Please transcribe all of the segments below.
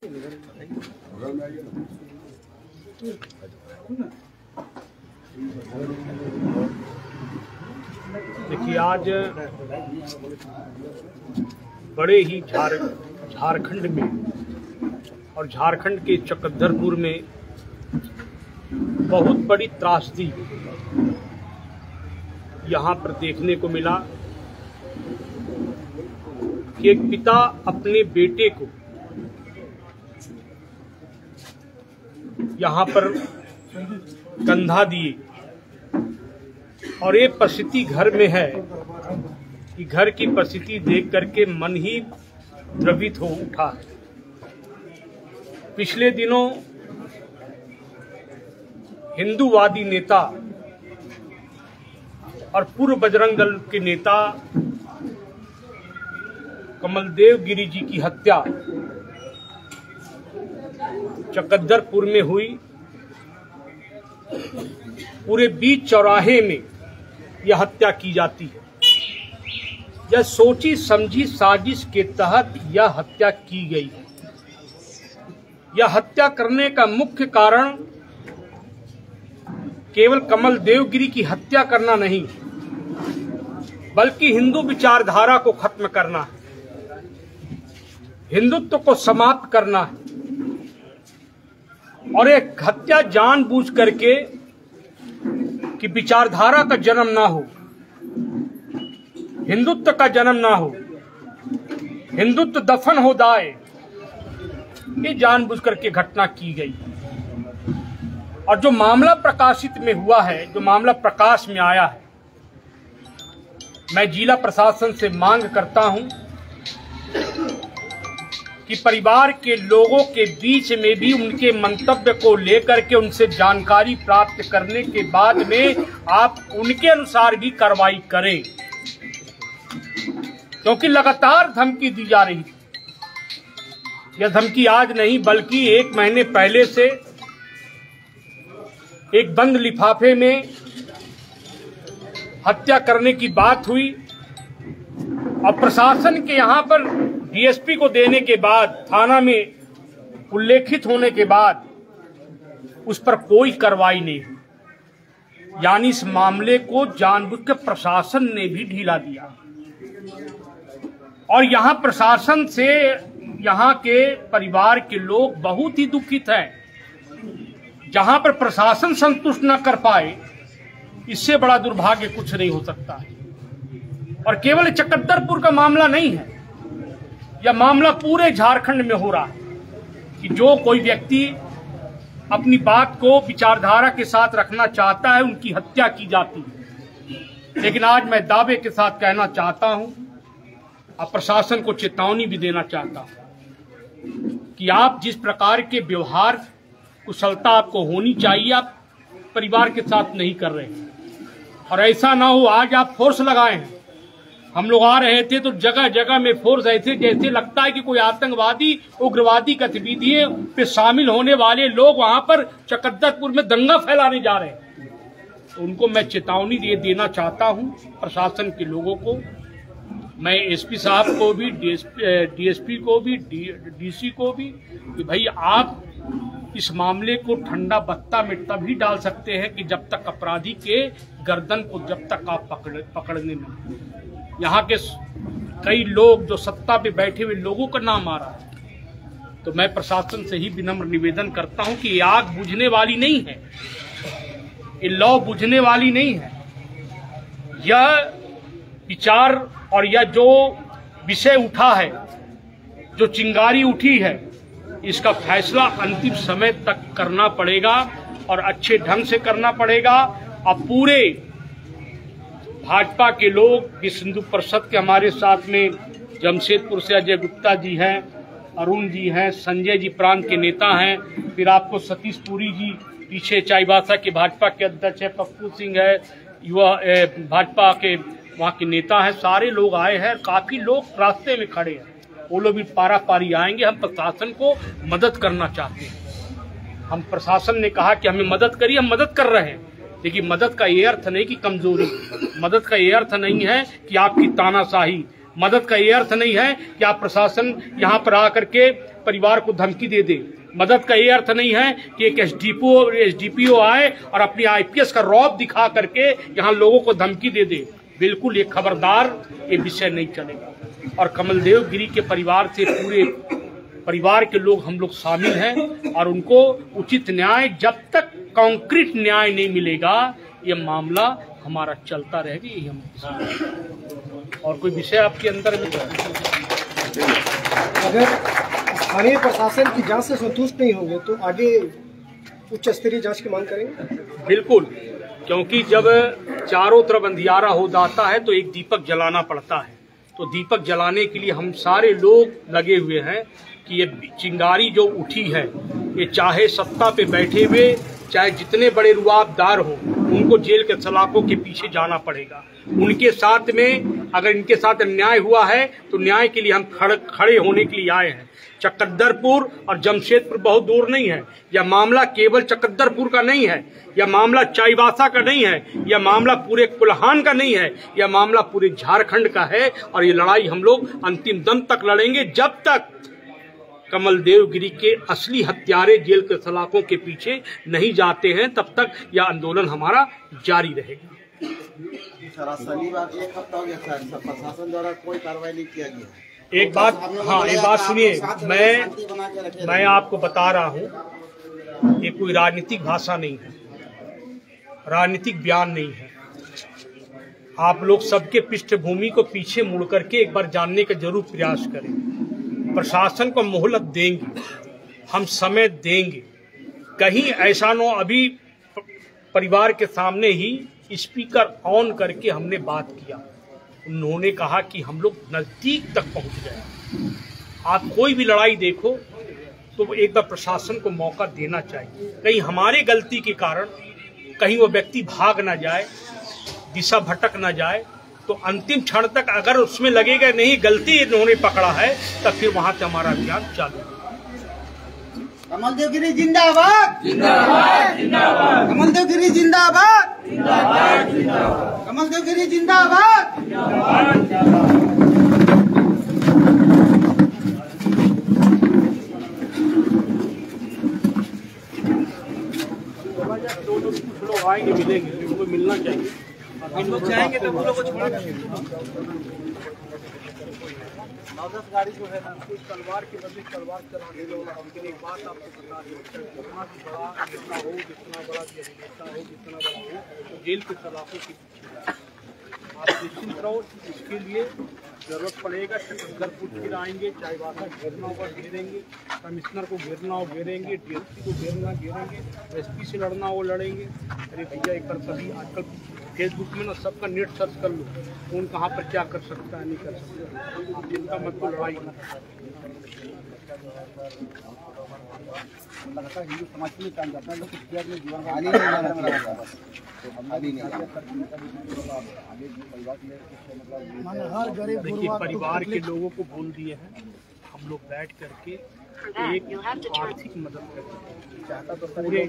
देखिए, आज बड़े ही झारखंड में और झारखंड के चकद्दरपुर में बहुत बड़ी त्रासदी यहाँ पर देखने को मिला कि एक पिता अपने बेटे को यहाँ पर कंधा दिए और ये परिस्थिति घर में है कि घर की परिस्थिति देख करके मन ही द्रवित हो उठा। पिछले दिनों हिंदूवादी नेता और पूर्व बजरंग दल के नेता कमलदेव गिरी जी की हत्या चकद्दरपुर में हुई। पूरे बीच चौराहे में यह हत्या की जाती है। यह सोची समझी साजिश के तहत यह हत्या की गई है। यह हत्या करने का मुख्य कारण केवल कमलदेव गिरी की हत्या करना नहीं, बल्कि हिंदू विचारधारा को खत्म करना है, हिंदुत्व को समाप्त करना है। और एक हत्या जानबूझ करके कि विचारधारा का जन्म ना हो, हिंदुत्व का जन्म ना हो, हिंदुत्व दफन हो जाए, ये जानबूझ करके घटना की गई। और जो मामला प्रकाशित में हुआ है, जो मामला प्रकाश में आया है, मैं जिला प्रशासन से मांग करता हूं कि परिवार के लोगों के बीच में भी उनके मंतव्य को लेकर के उनसे जानकारी प्राप्त करने के बाद में आप उनके अनुसार भी कार्रवाई करें, क्योंकि लगातार धमकी दी जा रही थी। यह धमकी आज नहीं बल्कि 1 महीने पहले से एक बंद लिफाफे में हत्या करने की बात हुई और प्रशासन के यहां पर डीएसपी को देने के बाद, थाना में उल्लेखित होने के बाद उस पर कोई कार्रवाई नहीं हुई। यानी इस मामले को जानबूझ कर प्रशासन ने भी ढीला दिया। और यहां प्रशासन से यहां के परिवार के लोग बहुत ही दुखित हैं। जहां पर प्रशासन संतुष्ट न कर पाए, इससे बड़ा दुर्भाग्य कुछ नहीं हो सकता है। और केवल चकद्दरपुर का मामला नहीं है, यह मामला पूरे झारखंड में हो रहा है कि जो कोई व्यक्ति अपनी बात को विचारधारा के साथ रखना चाहता है, उनकी हत्या की जाती है। लेकिन आज मैं दावे के साथ कहना चाहता हूं और प्रशासन को चेतावनी भी देना चाहता हूं कि आप जिस प्रकार के व्यवहार कुशलता आपको होनी चाहिए, आप परिवार के साथ नहीं कर रहे हैं। और ऐसा ना हो आज आप फोर्स लगाए हैं। हम लोग आ रहे थे तो जगह जगह में फोर्स ऐसे जैसे लगता है कि कोई आतंकवादी उग्रवादी गतिविधियों पे शामिल होने वाले लोग वहां पर चकद्दरपुर में दंगा फैलाने जा रहे हैं। तो उनको मैं चेतावनी देना चाहता हूं, प्रशासन के लोगों को। मैं एसपी साहब को भी, डीएसपी को भी, डीसी को भी, कि भाई आप इस मामले को ठंडा बत्ता में तभी डाल सकते हैं कि जब तक अपराधी के गर्दन को जब तक आप पकड़ने में। यहाँ के कई लोग जो सत्ता पे बैठे हुए लोगों का नाम आ रहा है। तो मैं प्रशासन से ही विनम्र निवेदन करता हूं कि ये आग बुझने वाली नहीं है, ये लौ बुझने वाली नहीं है। यह विचार और यह जो विषय उठा है, जो चिंगारी उठी है, इसका फैसला अंतिम समय तक करना पड़ेगा और अच्छे ढंग से करना पड़ेगा। और पूरे भाजपा के लोग, विश्व हिंदू परिषद के हमारे साथ में जमशेदपुर से अजय गुप्ता जी हैं, अरुण जी हैं, संजय जी प्रांत के नेता हैं, फिर आपको सतीश पुरी जी पीछे चाईबासा के भाजपा के अध्यक्ष है, पप्पू सिंह है, युवा भाजपा के वहाँ के नेता हैं। सारे लोग आए हैं, काफी लोग रास्ते में खड़े हैं। वो लोग भी पारा पारी आएंगे। हम प्रशासन को मदद करना चाहते हैं। हम प्रशासन ने कहा कि हमें मदद करिए, हम मदद कर रहे हैं। लेकिन मदद का ये अर्थ नहीं कि कमजोरी, मदद का ये अर्थ नहीं है कि आपकी तानाशाही, मदद का ये अर्थ नहीं है कि आप प्रशासन यहाँ पर आकर के परिवार को धमकी दे दे। मदद का ये अर्थ नहीं है कि एक एसडीपीओ आए और अपनी आईपीएस का रौब दिखा करके यहाँ लोगों को धमकी दे दे। बिल्कुल ये खबरदार, ये विषय नहीं चलेगा। और कमलदेव गिरी के परिवार से पूरे परिवार के लोग, हम लोग शामिल हैं और उनको उचित न्याय, जब तक कॉन्क्रीट न्याय नहीं मिलेगा ये मामला हमारा चलता रहेगा। यही हम, और कोई विषय आपके अंदर में? अगर स्थानीय प्रशासन की जांच से संतुष्ट नहीं होंगे तो आगे उच्च स्तरीय जांच की मांग करेंगे। बिल्कुल, क्योंकि जब चारों तरफ अंधियारा हो जाता है तो एक दीपक जलाना पड़ता है। तो दीपक जलाने के लिए हम सारे लोग लगे हुए हैं कि ये चिंगारी जो उठी है, ये चाहे सत्ता पे बैठे हुए, चाहे जितने बड़े रुआबदार हो, उनको जेल के सलाखों के पीछे जाना पड़ेगा। उनके साथ में अगर इनके साथ अन्याय हुआ है तो न्याय के लिए हम खड़े होने के लिए आए हैं। चकद्दरपुर और जमशेदपुर बहुत दूर नहीं है। यह मामला केवल चकद्दरपुर का नहीं है, यह मामला चाईबासा का नहीं है, यह मामला पूरे कुल्हान का नहीं है, यह मामला पूरे झारखंड का है। और ये लड़ाई हम लोग अंतिम दम तक लड़ेंगे। जब तक कमलदेव गिरी के असली हत्यारे जेल के सलाखों के पीछे नहीं जाते हैं, तब तक यह आंदोलन हमारा जारी रहेगा। एक हफ्ता हो गया सर, प्रशासन द्वारा कोई कार्रवाई नहीं किया गया। एक बात, हाँ एक बात सुनिए, मैं आपको बता रहा हूँ, ये कोई राजनीतिक भाषा नहीं है, राजनीतिक बयान नहीं है। आप लोग सबके पृष्ठभूमि को पीछे मुड़ करके एक बार जानने का जरूर प्रयास करें। प्रशासन को मोहलत देंगे, हम समय देंगे। कहीं ऐसा न, अभी परिवार के सामने ही स्पीकर ऑन करके हमने बात किया, उन्होंने कहा कि हम लोग नजदीक तक पहुंच गए। आप कोई भी लड़ाई देखो तो एक बार प्रशासन को मौका देना चाहिए। कहीं हमारे गलती के कारण कहीं वो व्यक्ति भाग ना जाए, दिशा भटक ना जाए, तो अंतिम क्षण तक अगर उसमें लगेगा नहीं गलती इन्होंने पकड़ा है, तब फिर वहां से हमारा अभियान चालू है। कमलदेव गिरी जिंदाबाद, जिंदाबाद, जिंदाबाद। कमलदेव गिरी जिंदाबाद, जिंदाबाद, जिंदाबाद। कमलदेव गिरी जिंदाबाद, जिंदाबाद, जिंदाबाद। कुछ लोग आएंगे, मिलेंगे, उनको मिलना चाहिए। हम लोग चाहेंगे तो वो लोग को छोड़ेंगे। 9-10 गाड़ी जो है ना, कुछ तलवार के बदले तलवार चलाने लोग। लेकिन एक बात आपको बता दें, जितना बड़ा, जितना हो, जितना बड़ा नेता हो, जितना बड़ा हो, तो जेल के सलाखों के पीछे आप निश्चिंत रहो। इसके लिए जरूरत पड़ेगा चकद्दरपुर फिर आएंगे, चाईबासा घेरना होगा घेरेंगे, कमिश्नर को घेरना हो घेरेंगे, डीएसपी को घेरेंगे, एसपी से लड़ना हो लड़ेंगे। अरे भैया एक बार कभी आजकल फेसबुक में ना सबका नेट सर्च कर लो, कौन कहाँ पर क्या कर सकता है, नहीं कर सकता। आप जिनका मतलब लड़ाई हिंदू समाज के लिए काम करता है, देखिए परिवार के लोगों को बोल दिए हैं, हम लोग बैठ करके एक आर्थिक मदद करते तो पूरे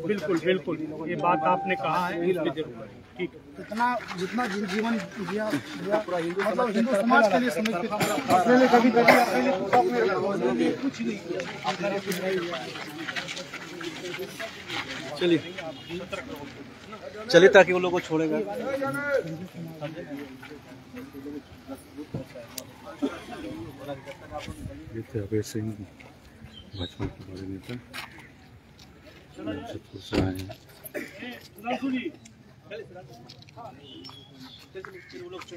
बिल्कुल बिल्कुल ये बात आपने कहा है, इस पे जरूर ठीक। जितना जीवन दिया मतलब हिंदू समाज के लिए समर्पित, अपने लिए कभी कुछ नहीं। चलिए ताकि वो लोग को छोड़ेगा। अभय सिंह भाजपा के बड़े नेता जमशेदपुर से आए हैं।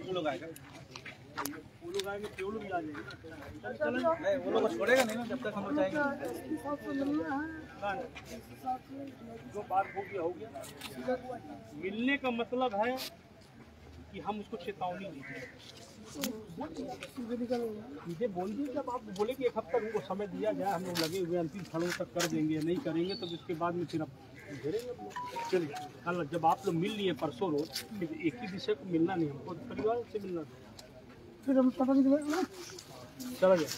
वो लोग आएंगे, वो लोग छोड़ेगा नहीं ना जब तक हम लोग जाएंगे। जो बात हो गया मिलने का मतलब है कि हम उसको चेतावनी दीजिए, सीधे बोल दिए। जब आप बोले कि एक हफ्ता उनको समय दिया जाए, हम लोग लगे हुए अंतिम क्षणों तक कर देंगे, नहीं करेंगे तो उसके बाद में फिर अब घेरेंगे। चलिए कल जब आप लोग मिल लिए परसों रोज, एक ही विषय को मिलना नहीं, हमको परिवार से मिलना फिर हम पता नहीं चला गया।